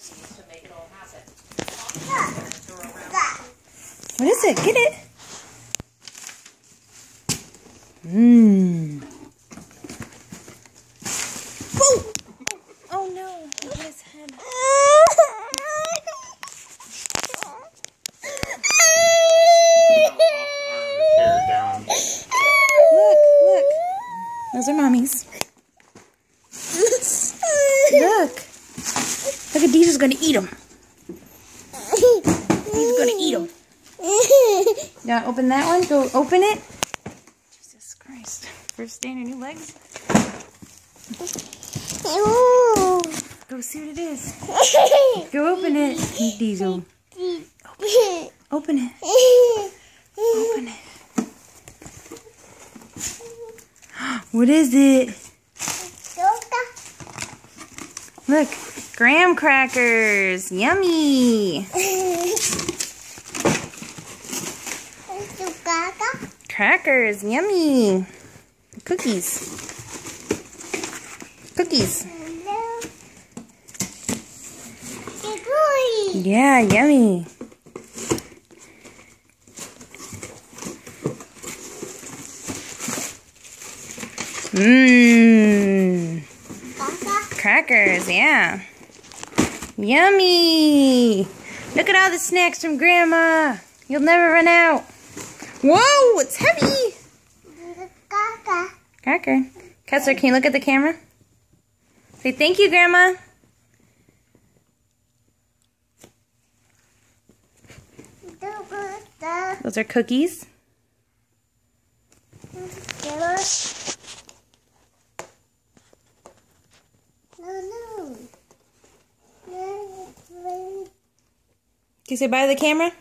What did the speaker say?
to make it all happen. What is it? Get it. Mmm. Whoa! Oh no, he hit his head. Look. Those are mommies. Look at Deeja's gonna eat them. He's gonna eat them. You wanna open that one? Go open it. Jesus Christ. First day on your new legs. Go see what it is. Go open it. Diesel. Open it. Open it. What is it? Look, graham crackers. Yummy. Crackers. Yummy. Cookies. Cookies. Yeah, yummy. Mmm. Crackers, yeah. Yummy. Look at all the snacks from Grandma. You'll never run out. Whoa, it's heavy. Cracker. Kessler, can you look at the camera? Say thank you, Grandma. Those are cookies. Can you say bye to the camera?